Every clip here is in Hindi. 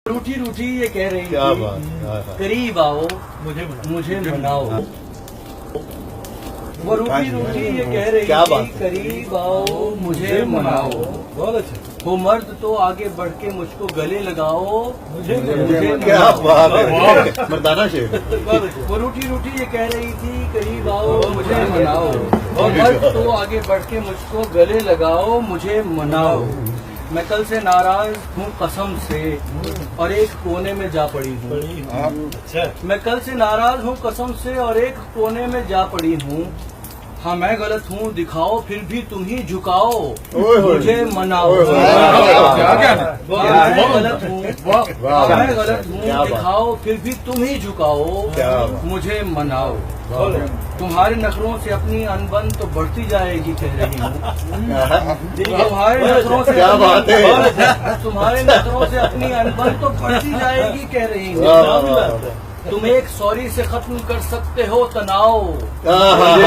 रूठी रूठी ये कह रही क्या थी, बात, करीब आओ मुझे मनाओ। वो रूठी रूठी ये कह रही क्या थी, बात है? करीब आओ मुझे मनाओ। बहुत अच्छा। वो मर्द तो आगे बढ़ के मुझको गले लगाओ मुझे क्या मनाओ। बात है, मर्दाना शेर। वो रूठी रूठी ये कह रही थी, करीब आओ मुझे मनाओ। और मर्द तो आगे बढ़ के मुझको गले लगाओ मुझे मनाओ। मैं कल से नाराज हूँ कसम से और एक कोने में जा पड़ी हूँ। मैं कल से नाराज हूँ कसम से और एक कोने में जा पड़ी हूँ। हाँ मैं गलत हूँ दिखाओ फिर भी तुम ही झुकाओ मुझे मनाओ। मैं गलत हूँ मैं गलत हूँ दिखाओ फिर भी तुम ही झुकाओ मुझे मनाओ। तुम्हारे नखरों से अपनी अनबन तो बढ़ती जाएगी कह रही हूँ। तुम्हारे नखरों से क्या बात है, तुम्हारे नखरों से अपनी अनबन तो बढ़ती जाएगी कह रही हूँ। तुम एक सॉरी से खत्म कर सकते हो तनाव। क्या बात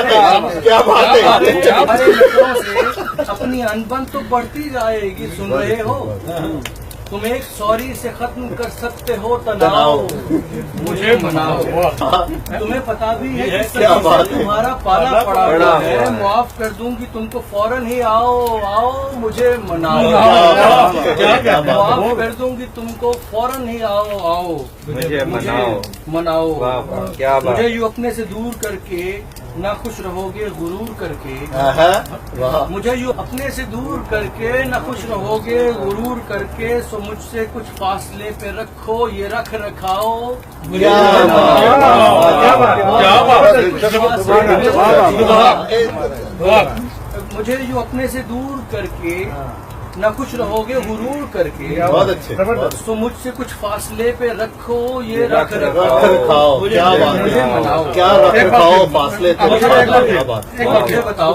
है, क्या बात है। तुम्हारे नखरों से अपनी अनबन तो बढ़ती जाएगी सुन रहे हो। तुम एक सॉरी से खत्म कर सकते हो तनाव मुझे मनाओ। तुम्हें पता भी है कि क्या बात है, तुम्हारा पाला पड़ा हुआ है। माफ कर दूंगी तुमको फौरन ही आओ आओ मुझे मनाओ। माफ कर दूंगी तुमको फौरन ही आओ आओ मुझे मनाओ। क्या बात। मुझे यूं अपने से दूर करके ना खुश रहोगे गुरूर करके। मुझे यूं अपने से दूर करके न खुश रहोगे गुरूर करके। सो मुझसे कुछ फासले पे रखो ये रख रखाओ मुझे यूं अपने से दूर करके न खुश रहोगे गुरूर करके। बहुत अच्छे। तो मुझसे कुछ फासले पे रखो ये रख रख रखाओ रखाओ, क्या बात मुझे है, मनाओ। क्या रख रखाओ फासले तो क्या बात है। मुझे बताओ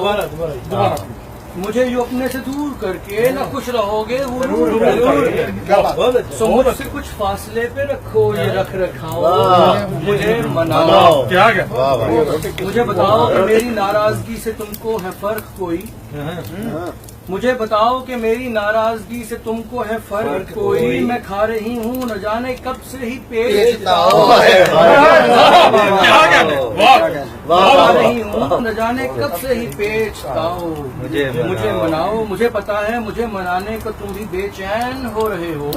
मुझे यूं अपने से दूर करके न खुश रहोगे गुरूर करके। सो मुझसे कुछ फासले पे रखो ये रख रखाओ मुझे मनाओ। वाह वाह। मुझे बताओ कि मेरी नाराजगी से तुमको है फर्क कोई। मुझे बताओ कि मेरी नाराजगी से तुमको है फर्क कोई। मैं खा रही हूँ न जाने कब से ही पेट खा रही हूँ न जाने कब से ही पेट खाओ मुझे मनाओ। मुझे पता है मुझे मनाने को तुम भी बेचैन हो रहे हो।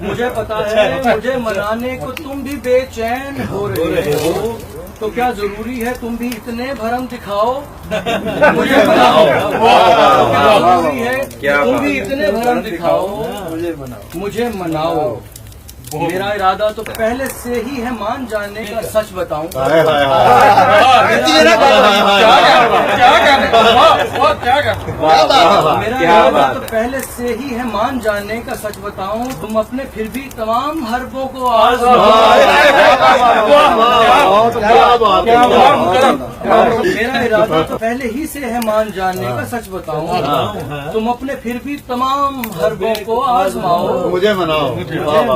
मुझे पता है मुझे मनाने को तुम भी बेचैन हो रहे हो। तो क्या जरूरी है तुम भी इतने भरम दिखाओ मुझे मनाओ। क्या जरूरी है तुम भी इतने भरम दिखाओ मुझे मनाओ। मेरा इरादा तो पहले से ही है मान जाने का सच बताऊं। मेरा इरादा तो पहले से ही है मान जाने का सच बताऊं। तुम अपने फिर भी तमाम हरबों को मेरा इरादा तो पहले ही से है मान जानने का सच बताऊं। तुम अपने फिर भी तमाम हरबों को आजमाओ मुझे मनाओ।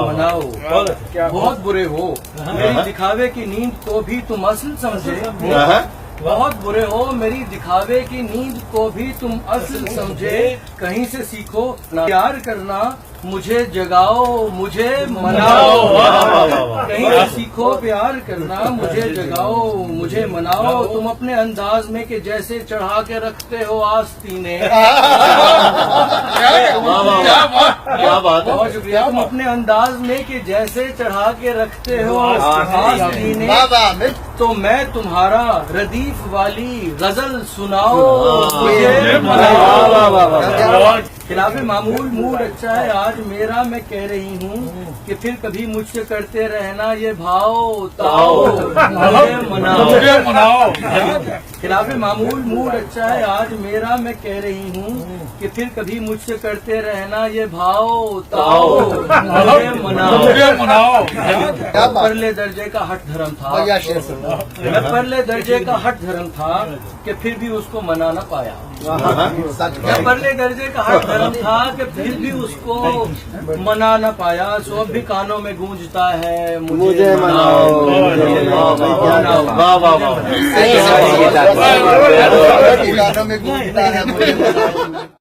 मनाओ। बहुत बुरे हो मेरी दिखावे की नींद को भी तुम असल समझे। बहुत बुरे हो मेरी दिखावे की नींद को भी तुम असल समझे। कहीं से सीखो प्यार करना मुझे जगाओ मुझे मनाओ। कहीं से सीखो प्यार करना मुझे जगाओ मुझे मनाओ। तुम अपने अंदाज में के जैसे चढ़ा के रखते हो आस्तीने। क्या बात है। बहुत शुक्रिया। तुम अपने अंदाज में के जैसे चढ़ा के रखते हो आस्तीने। तो मैं तुम्हारा रदीफ वाली गजल सुनाओ मुझे मनाओ। खिलाफ मामूल मूड अच्छा है आज मेरा मैं कह रही हूँ कि फिर कभी मुझसे करते रहना ये भाव ताओ मुझे मनाओ। खिलाफ मामूल मूड अच्छा है आज मेरा मैं कह रही हूँ कि फिर कभी मुझसे करते रहना ये भाव ताओ मुझे मनाओ। परले दर्जे का हट धर्म था मैं परले दर्जे का हट धर्म था कि फिर भी उसको मना न पाया। परले दर्जे का हट धर्म था कि फिर भी उसको मना न पाया। सो अब भी कानों में गूंजता है मुझे मनाओ। वाह वाह वाह। गानों में गूंजता है।